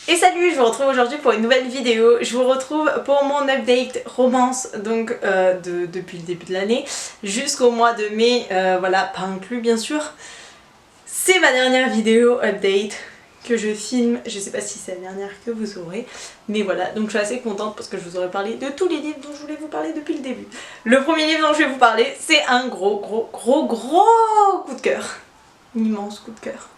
Et salut, je vous retrouve aujourd'hui pour une nouvelle vidéo. Je vous retrouve pour mon update romance, donc depuis le début de l'année jusqu'au mois de mai, voilà, pas inclus bien sûr. C'est ma dernière vidéo update que je filme, je sais pas si c'est la dernière que vous aurez, mais voilà, donc je suis assez contente parce que je vous aurais parlé de tous les livres dont je voulais vous parler depuis le début. Le premier livre dont je vais vous parler, c'est un gros coup de cœur. Un immense coup de cœur.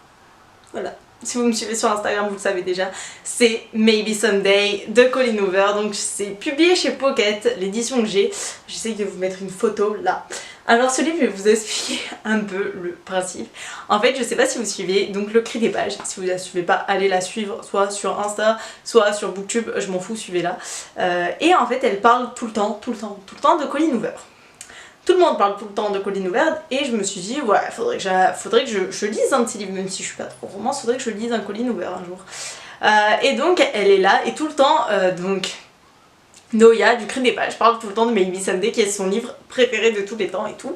Voilà. Si vous me suivez sur Instagram, vous le savez déjà, c'est Maybe Someday de Colleen Hoover. Donc c'est publié chez Pocket, l'édition que j'ai. J'essaye de vous mettre une photo là. Alors ce livre, je vais vous expliquer un peu le principe. En fait, je sais pas si vous suivez donc Le Cri des Pages. Si vous la suivez pas, allez la suivre, soit sur Insta, soit sur Booktube, je m'en fous, suivez-la. Et en fait, elle parle tout le temps de Colleen Hoover. Tout le monde parle tout le temps de Colleen Hoover et je me suis dit, ouais, faudrait que je lise un de ses livres, même si je suis pas trop romance, faudrait que je lise un Colleen Hoover un jour. Et donc elle est là et tout le temps, donc Noya du Cri des Pages parle tout le temps de Maybe Someday qui est son livre préféré de tous les temps et tout.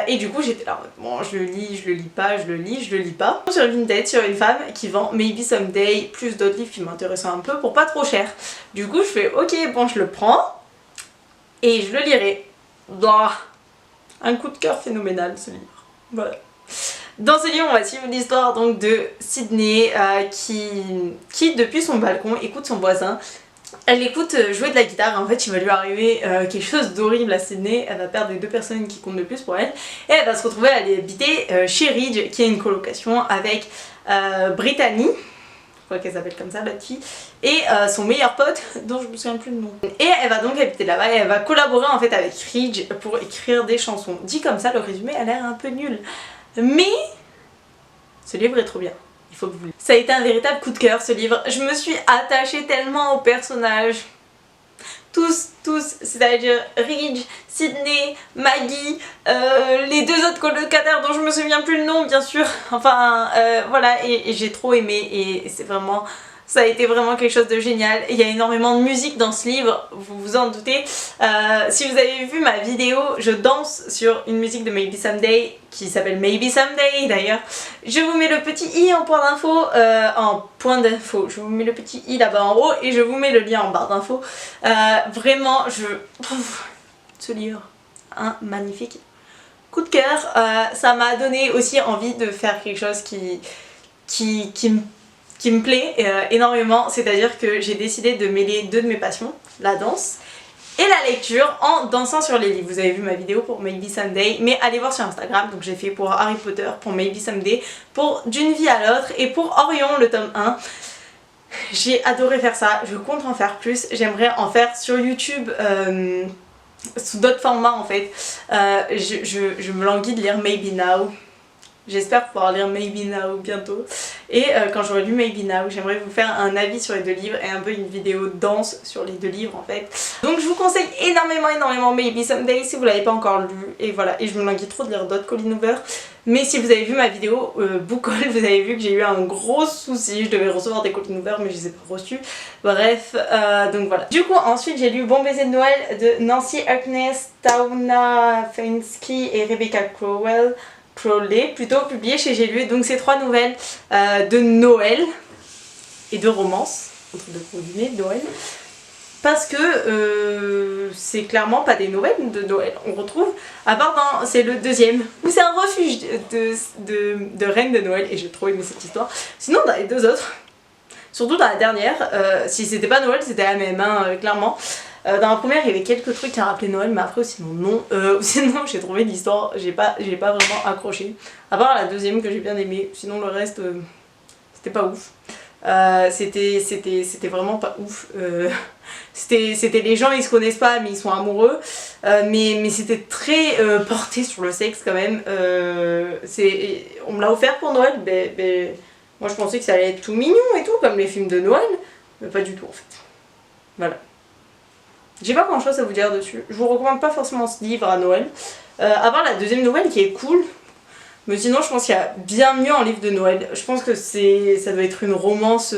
Et du coup j'étais là, bon je le lis, je le lis pas, je le lis, je le lis pas. Sur Vinted, sur une femme qui vend Maybe Someday plus d'autres livres qui m'intéressaient un peu pour pas trop cher. Du coup je fais ok, bon je le prends et je le lirai. Bah, un coup de cœur phénoménal ce livre. Voilà. Dans ce livre, on va suivre l'histoire donc de Sydney qui depuis son balcon écoute son voisin. Elle écoute jouer de la guitare. En fait, il va lui arriver quelque chose d'horrible à Sydney. Elle va perdre les deux personnes qui comptent le plus pour elle. Et elle va se retrouver à aller habiter chez Ridge, qui a une colocation avec Brittany. Je crois qu'elle s'appelle comme ça la fille, et son meilleur pote dont je me souviens plus le nom. Et elle va donc habiter là-bas et elle va collaborer en fait avec Ridge pour écrire des chansons. Dit comme ça, le résumé a l'air un peu nul. Mais ce livre est trop bien. Il faut que vous... Ça a été un véritable coup de cœur ce livre. Je me suis attachée tellement aux personnages. Tous, c'est-à-dire Ridge, Sydney, Maggie, les deux autres colocataires dont je me souviens plus le nom bien sûr, enfin voilà, et j'ai trop aimé et c'est vraiment, ça a été vraiment quelque chose de génial. Il y a énormément de musique dans ce livre, vous vous en doutez. Si vous avez vu ma vidéo, je danse sur une musique de Maybe Someday qui s'appelle Maybe Someday d'ailleurs. Je vous mets le petit i en point d'info, je vous mets le petit i là-bas en haut et je vous mets le lien en barre d'infos. Vraiment, ce livre, un magnifique coup de cœur. Ça m'a donné aussi envie de faire quelque chose qui me plaît énormément, c'est-à-dire que j'ai décidé de mêler deux de mes passions, la danse et la lecture, en dansant sur les livres. Vous avez vu ma vidéo pour Maybe Someday, mais allez voir sur Instagram, donc j'ai fait pour Harry Potter, pour Maybe Someday, pour D'une vie à l'autre et pour Orion le tome 1. J'ai adoré faire ça, je compte en faire plus, j'aimerais en faire sur YouTube sous d'autres formats en fait. Je me languis de lire Maybe Now. J'espère pouvoir lire Maybe Now bientôt. Et quand j'aurai lu Maybe Now, j'aimerais vous faire un avis sur les deux livres et un peu une vidéo danse sur les deux livres en fait. Donc je vous conseille énormément Maybe Someday si vous l'avez pas encore lu. Et voilà, et je me languis trop de lire d'autres Colleen Hoover. Mais si vous avez vu ma vidéo Book Haul, vous avez vu que j'ai eu un gros souci. Je devais recevoir des Colleen Hoover mais je les ai pas reçus. Bref, donc voilà. Du coup ensuite j'ai lu Bon baiser de Noël de Nancy Harkness, Tauna Feinsky et Rebecca Crowley, plutôt, publié chez J'ai lu. Donc c'est trois nouvelles de Noël et de romance, entre deux guillemets, de Noël. Parce que c'est clairement pas des nouvelles de Noël, on retrouve, à part dans, c'est le deuxième, où c'est un refuge de reine de Noël, et j'ai trop aimé cette histoire. Sinon dans les deux autres, surtout dans la dernière, si c'était pas Noël, c'était la même, hein, clairement. Dans la première il y avait quelques trucs qui rappelaient Noël, mais après sinon non. Sinon j'ai trouvé l'histoire, j'ai pas vraiment accroché. À part la deuxième que j'ai bien aimée, sinon le reste c'était pas ouf. C'était vraiment pas ouf. C'était les gens ils se connaissent pas mais ils sont amoureux. Mais c'était très porté sur le sexe quand même. On me l'a offert pour Noël, moi je pensais que ça allait être tout mignon et tout comme les films de Noël, mais pas du tout en fait. Voilà. J'ai pas grand chose à vous dire dessus. Je vous recommande pas forcément ce livre à Noël. À part la deuxième nouvelle qui est cool. Mais sinon je pense qu'il y a bien mieux en livre de Noël. Je pense que ça doit être une romance.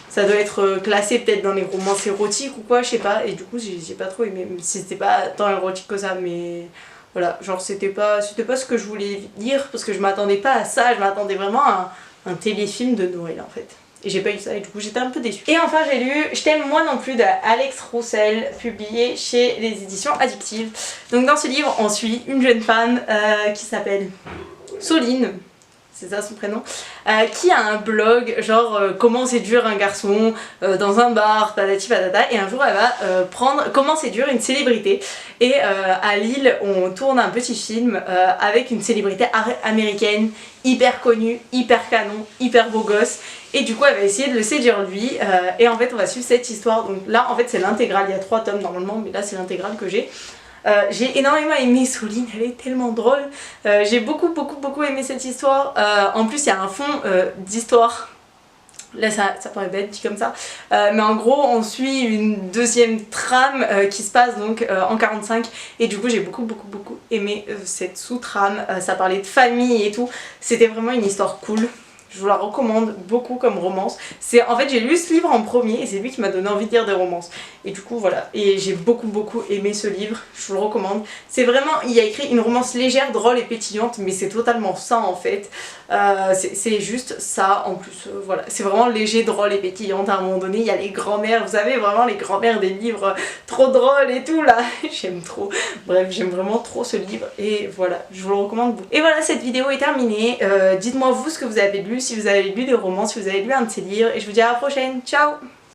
Ça doit être classé peut-être dans les romances érotiques ou quoi, je sais pas. Et du coup j'ai pas trop aimé. Même si c'était pas tant érotique que ça. Mais voilà, genre c'était pas ce que je voulais lire. Parce que je m'attendais pas à ça. Je m'attendais vraiment à un téléfilm de Noël en fait. Et j'ai pas eu ça et du coup j'étais un peu déçue. Et enfin j'ai lu Je t'aime moi non plus de Alex Roussel, publié chez les éditions Addictive. Donc dans ce livre on suit une jeune femme qui s'appelle Soline, c'est ça son prénom, qui a un blog genre comment séduire un garçon dans un bar, patati patata, et un jour elle va prendre comment séduire une célébrité. Et à Lille on tourne un petit film avec une célébrité américaine hyper connue, hyper canon, hyper beau gosse, et du coup elle va essayer de le séduire lui, et en fait on va suivre cette histoire. Donc là en fait c'est l'intégrale, il y a 3 tomes normalement, mais là c'est l'intégrale que j'ai. J'ai énormément aimé Soline, elle est tellement drôle. J'ai beaucoup aimé cette histoire. En plus il y a un fond d'histoire. Là ça paraît bête dit comme ça, mais en gros on suit une deuxième trame qui se passe donc en 45, et du coup j'ai beaucoup aimé cette sous-trame. Ça parlait de famille et tout, c'était vraiment une histoire cool. Je vous la recommande beaucoup comme romance. En fait j'ai lu ce livre en premier et c'est lui qui m'a donné envie de lire des romances. Et du coup voilà, et j'ai beaucoup aimé ce livre, je vous le recommande. C'est vraiment, il a écrit une romance légère, drôle et pétillante, mais c'est totalement ça en fait. C'est juste ça en plus, voilà. C'est vraiment léger, drôle et pétillante. À un moment donné il y a les grands-mères, vous savez vraiment les grands-mères des livres trop drôles et tout là. J'aime trop, bref j'aime vraiment trop ce livre et voilà, je vous le recommande beaucoup. Et voilà, cette vidéo est terminée. Dites-moi vous ce que vous avez lu, si vous avez lu des romans, si vous avez lu un de ces livres, et je vous dis à la prochaine, ciao!